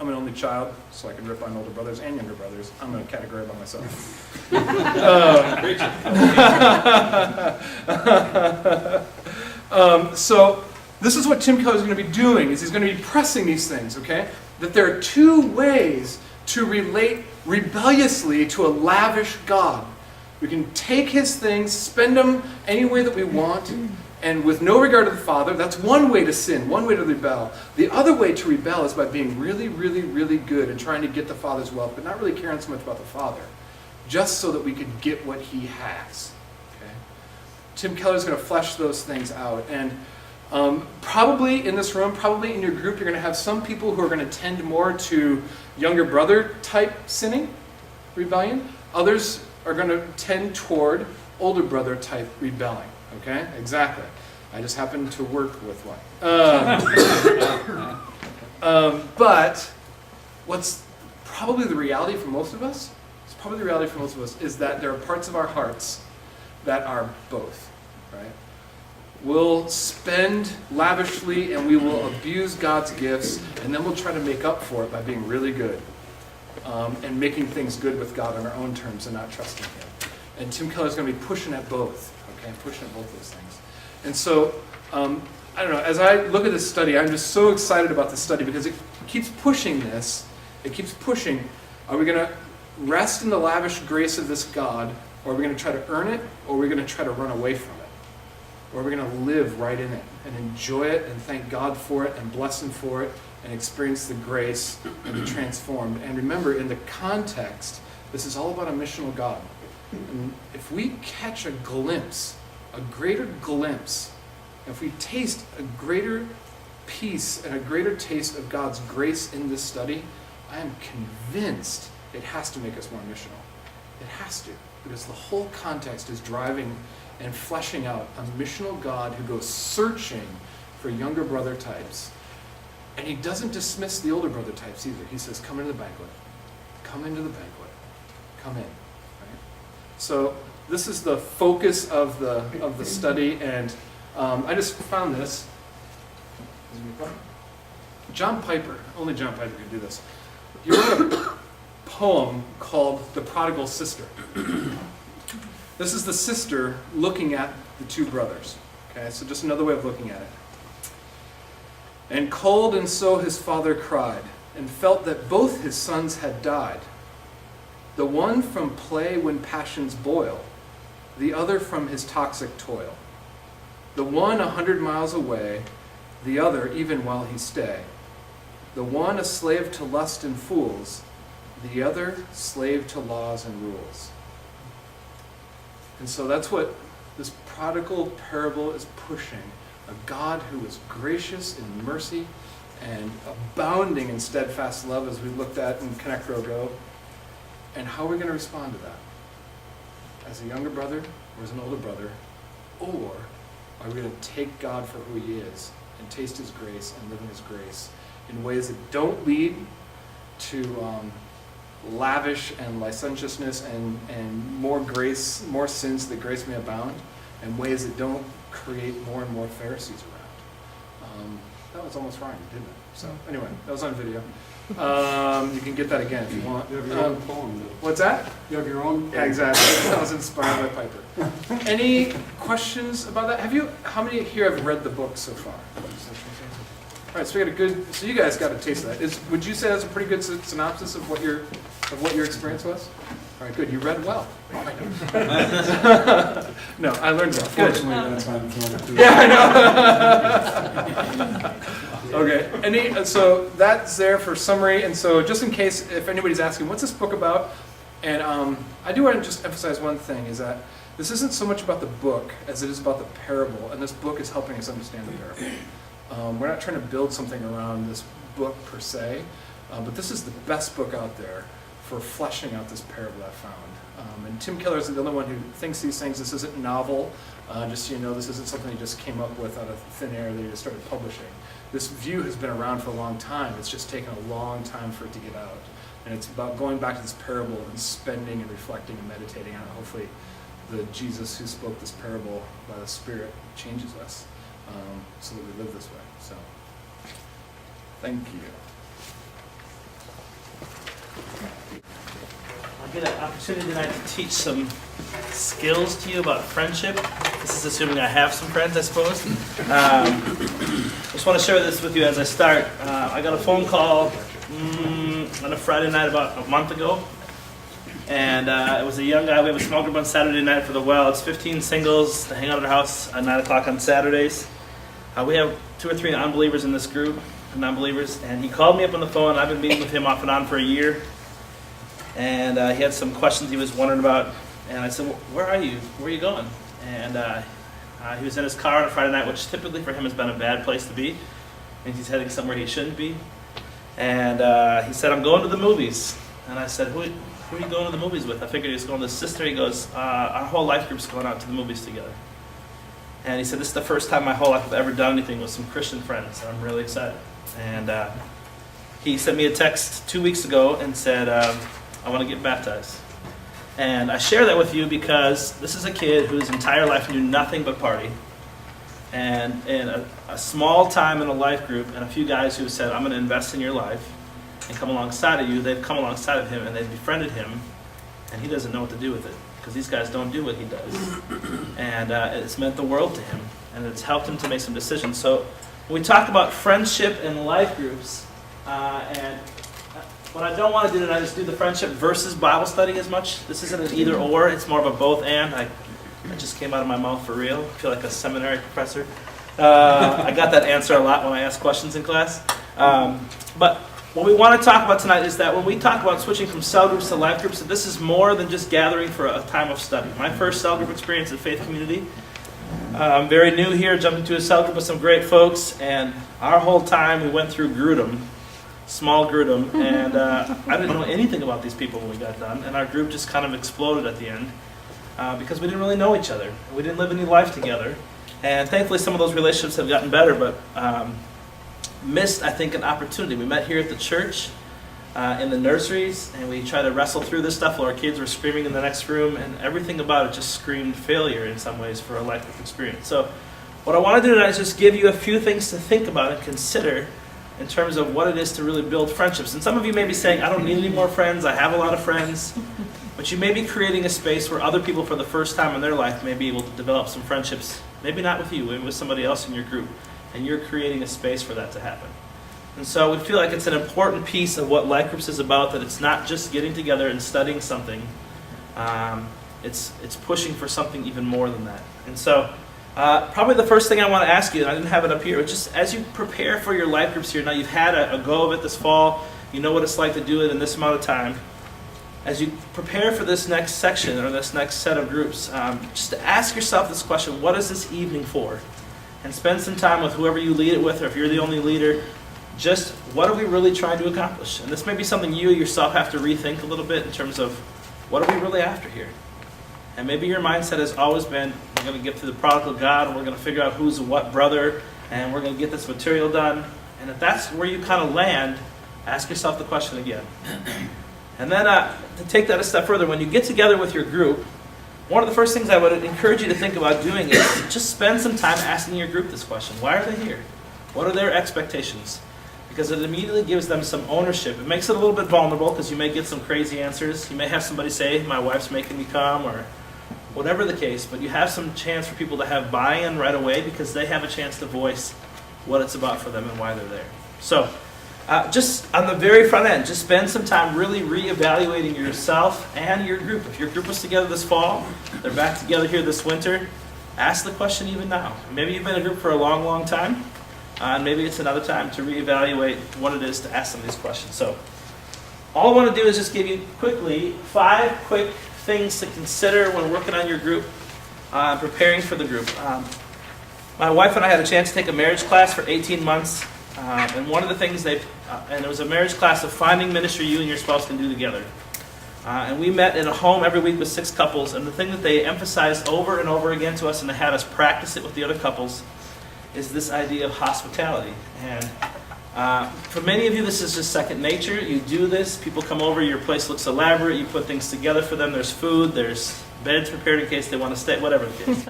I'm an only child, so I can rip on older brothers and younger brothers. I'm in a category by myself. So this is what Tim Keller is going to be doing, is he's going to be pressing these things, okay? That there are two ways to relate rebelliously to a lavish God. We can take his things, spend them any way that we want, and with no regard to the Father. That's one way to sin, one way to rebel. The other way to rebel is by being really, really, really good and trying to get the Father's wealth, but not really caring so much about the Father, just so that we could get what he has. Okay? Tim Keller is going to flesh those things out. And probably in this room, probably in your group, you're going to have some people who are going to tend more to younger brother type sinning, rebellion. Others are going to tend toward older brother type rebelling. Okay, exactly. I just happen to work with one. But what's probably the reality for most of us, is that there are parts of our hearts that are both, right? We'll spend lavishly and we will abuse God's gifts, and then we'll try to make up for it by being really good and making things good with God on our own terms and not trusting him. And Tim Keller's going to be pushing at both. I'm pushing at both those things. And so, I don't know, as I look at this study, I'm just so excited about this study because it keeps pushing this. It keeps pushing. Are we going to rest in the lavish grace of this God, or are we going to try to earn it, or are we going to try to run away from it? Or are we going to live right in it and enjoy it and thank God for it and bless him for it and experience the grace and be transformed? And remember, in the context, this is all about a missional God. And if we catch a glimpse, a greater glimpse, if we taste a greater piece and a greater taste of God's grace in this study, I am convinced it has to make us more missional. It has to, because the whole context is driving and fleshing out a missional God who goes searching for younger brother types. And he doesn't dismiss the older brother types either. He says, come into the banquet. Come into the banquet. Come in. So this is the focus of the study, and I just found this. John Piper, only John Piper could do this. He wrote a poem called The Prodigal Sister. This is the sister looking at the two brothers. Okay, so just another way of looking at it. And cold and so his father cried, and felt that both his sons had died. The one from play when passions boil, the other from his toxic toil. The one 100 miles away, the other even while he stay. The one a slave to lust and fools, the other slave to laws and rules. And so that's what this prodigal parable is pushing. A God who is gracious in mercy and abounding in steadfast love, as we looked at in Connect Grow Go. And how are we going to respond to that? As a younger brother or as an older brother? Or are we going to take God for who he is and taste his grace and live in his grace in ways that don't lead to lavish and licentiousness and more grace, more sins that grace may abound, and ways that don't create more and more Pharisees around? That was almost rhymed, didn't it? So anyway, that was on video. You can get that again if you want. You have your own poem. What's that? You have your own poem. Yeah, exactly. That was inspired by Piper. Any questions about that? How many here have read the book so far? All right, so we got a good. So you guys got a taste of that. Would you say that's a pretty good synopsis of what your experience was? All right, good. You read well. No, I learned well. Good. Fortunately, that's how I'm trying to do. Yeah, I know. Okay. So that's there for summary. And so just in case, if anybody's asking, what's this book about? And I do want to just emphasize one thing, is that this isn't so much about the book as it is about the parable. And this book is helping us understand the parable. We're not trying to build something around this book per se, but this is the best book out there for fleshing out this parable I found. And Tim Keller is the only one who thinks these things. This isn't novel. Just so you know, this isn't something he just came up with out of thin air that he just started publishing. This view has been around for a long time. It's just taken a long time for it to get out. And it's about going back to this parable and spending and reflecting and meditating on it. Hopefully the Jesus who spoke this parable by the Spirit changes us so that we live this way. So, thank you. get an opportunity tonight to teach some skills to you about friendship. This is assuming I have some friends, I suppose. I just want to share this with you as I start. I got a phone call on a Friday night about a month ago. And it was a young guy. We have a small group on Saturday night for the well. It's 15 singles to hang out at our house at 9 o'clock on Saturdays. We have 2 or 3 unbelievers in this group, non-believers. And he called me up on the phone. I've been meeting with him off and on for a year. And he had some questions he was wondering about. And I said, where are you? Where are you going? And he was in his car on a Friday night, which typically for him has been a bad place to be. And he's heading somewhere he shouldn't be. And he said, I'm going to the movies. And I said, Who are you going to the movies with? I figured he was going with his sister. He goes, our whole life group's going out to the movies together. And he said, this is the first time my whole life I've ever done anything with some Christian friends. And I'm really excited. And he sent me a text 2 weeks ago and said, I want to get baptized. And I share that with you because this is a kid whose entire life knew nothing but party. And in a small time in a life group, and a few guys who said, I'm going to invest in your life and come alongside of you, they've come alongside of him and they've befriended him, and he doesn't know what to do with it because these guys don't do what he does. And it's meant the world to him, and it's helped him to make some decisions. So when we talk about friendship and life groups, and what I don't want to do tonight is do the friendship versus Bible study as much. This isn't an either or, it's more of a both and. I just came out of my mouth for real. I feel like a seminary professor. I got that answer a lot when I ask questions in class. But what we want to talk about tonight is that when we talk about switching from cell groups to life groups, that this is more than just gathering for a time of study. My first cell group experience at Faith Community, I'm very new here, jumped into a cell group with some great folks, and our whole time we went through Grudem, small Grudem, and I didn't know anything about these people when we got done, and our group just kind of exploded at the end because we didn't really know each other. We didn't live any life together, and thankfully some of those relationships have gotten better, but missed, I think, an opportunity. We met here at the church in the nurseries, and we tried to wrestle through this stuff while our kids were screaming in the next room, and everything about it just screamed failure in some ways for a life experience. So what I want to do tonight is just give you a few things to think about and consider in terms of what it is to really build friendships. And some of you may be saying, I don't need any more friends, I have a lot of friends, but you may be creating a space where other people for the first time in their life may be able to develop some friendships, maybe not with you, maybe with somebody else in your group. And you're creating a space for that to happen. And so we feel like it's an important piece of what life groups is about, that it's not just getting together and studying something. It's pushing for something even more than that. And so probably the first thing I want to ask you, and I didn't have it up here, but just as you prepare for your life groups here, now you've had a go of it this fall, you know what it's like to do it in this amount of time. As you prepare for this next section or this next set of groups, just to ask yourself this question, what is this evening for? And spend some time with whoever you lead it with, or if you're the only leader, just what are we really trying to accomplish? And this may be something you yourself have to rethink a little bit in terms of what are we really after here? And maybe your mindset has always been, we're going to get to the prodigal God, and we're going to figure out who's what brother, and we're going to get this material done. And if that's where you kind of land, ask yourself the question again. And then to take that a step further, when you get together with your group, one of the first things I would encourage you to think about doing is just spend some time asking your group this question. Why are they here? What are their expectations? Because it immediately gives them some ownership. It makes it a little bit vulnerable because you may get some crazy answers. You may have somebody say, my wife's making me come, or whatever the case, but you have some chance for people to have buy-in right away because they have a chance to voice what it's about for them and why they're there. So just on the very front end, just spend some time really reevaluating yourself and your group. If your group was together this fall, they're back together here this winter, ask the question even now. Maybe you've been in a group for a long, long time, and maybe it's another time to reevaluate what it is to ask some of these questions. So all I want to do is just give you quickly 5 quick things to consider when working on your group, preparing for the group. My wife and I had a chance to take a marriage class for 18 months. And one of the things and it was a marriage class of finding ministry you and your spouse can do together. And we met in a home every week with 6 couples, and the thing that they emphasized over and over again to us, and they had us practice it with the other couples, is this idea of hospitality. And for many of you, this is just second nature. You do this, people come over, your place looks elaborate, you put things together for them, there's food, there's beds prepared in case they want to stay, whatever the case.